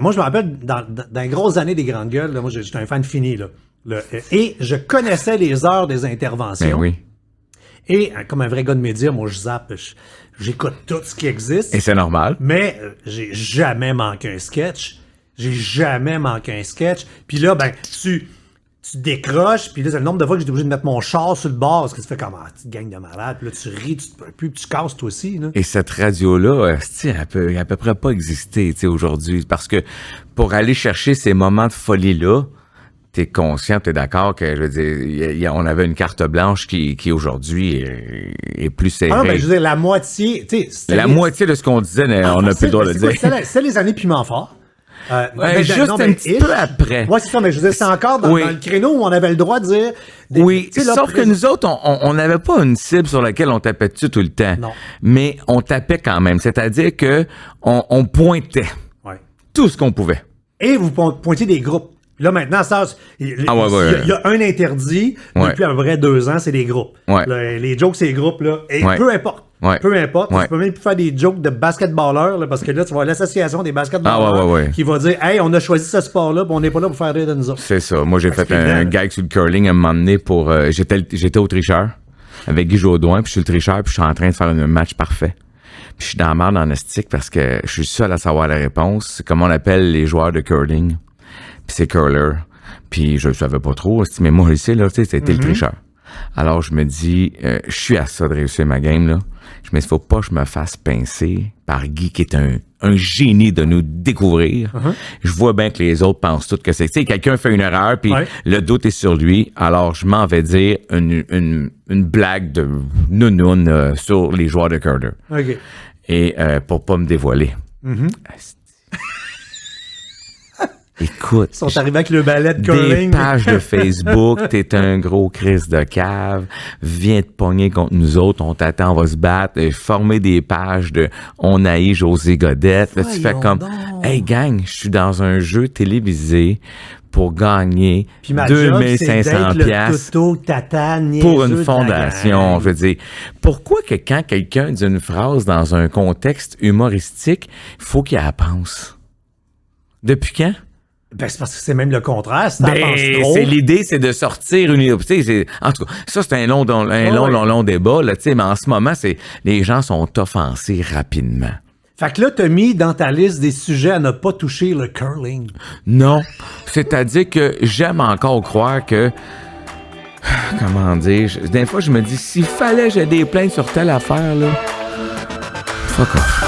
Moi, je me rappelle, dans les grosses années des Grandes Gueules, là, moi, j'étais un fan fini, là. Et je connaissais les heures des interventions. Ben oui. Et comme un vrai gars de médias, moi, je zappe, j'écoute tout ce qui existe. Et c'est normal. Mais j'ai jamais manqué un sketch. Puis là, ben, tu décroches, puis là, c'est le nombre de fois que j'étais obligé de mettre mon char sur le bord, parce que tu fais comme, tu gagnes de malade, puis là, tu ris, tu te peux plus, puis tu casses toi aussi, là. Et cette radio-là, elle peut à peu près pas exister, aujourd'hui, parce que pour aller chercher ces moments de folie-là, t'es conscient, t'es d'accord que, je veux dire, on avait une carte blanche qui aujourd'hui est plus serrée. Ah, ben, je veux dire, la moitié, tu sais... La moitié de ce qu'on disait, on n'a plus le droit de le dire. C'est les années Piment Fort. Juste un petit peu après. Oui, c'est ça, mais je veux dire, c'est encore dans le créneau où on avait le droit de dire... Sauf que nous autres, on n'avait pas une cible sur laquelle on tapait dessus tout le temps. Non. Mais on tapait quand même. C'est-à-dire que on pointait tout ce qu'on pouvait. Et vous pointiez des groupes. Là, maintenant, ça, il y a un interdit depuis à peu près 2 ans, c'est les groupes. Ouais. Les jokes, c'est les groupes, là. Et peu importe. Peu importe. Tu peux même plus faire des jokes de basketballeurs, là, parce que là, tu vois l'association des basketballeurs qui va dire, hey, on a choisi ce sport-là, puis on n'est pas là pour faire rire de nous autres. C'est ça. Moi, j'ai fait un gag sur le curling à un moment donné pour. J'étais au tricheur avec Guy Jodoin, puis je suis le tricheur, puis je suis en train de faire un match parfait. Puis je suis dans la merde en estique parce que je suis seul à savoir la réponse. C'est comme on appelle les joueurs de curling. Puis c'est curler. Puis je le savais pas trop, mais moi ici, là, tu sais, c'était le tricheur. Alors je me dis, je suis à ça de réussir ma game, là. Je me dis, faut pas que je me fasse pincer par Guy, qui est un génie de nous découvrir. Je vois bien que les autres pensent tout que c'est. Tu sais, quelqu'un fait une erreur, puis le doute est sur lui. Alors je m'en vais dire une blague de nounoun sur les joueurs de curler. OK. Et pour pas me dévoiler. Écoute. Ils sont arrivés avec le ballet de curling. Des pages de Facebook, t'es un gros Chris de cave, viens te pogner contre nous autres, on t'attend, on va se battre, former des pages de on haït José Godette. Là, tu fais comme, hey gang, je suis dans un jeu télévisé pour gagner 2500 piastres pour une fondation. Je veux dire, pourquoi que quand quelqu'un dit une phrase dans un contexte humoristique, il faut qu'il la pense? Depuis quand? Ben, c'est parce que c'est même le contraire. Si t'en penses trop. L'idée, c'est de sortir une... En tout cas, ça, c'est un long débat, là, mais en ce moment, les gens sont offensés rapidement. Fait que là, t'as mis dans ta liste des sujets à ne pas toucher le curling. Non. C'est-à-dire que j'aime encore croire que... Comment dire? Des fois, je me dis, s'il fallait que j'ai des plaintes sur telle affaire, là... Fuck off.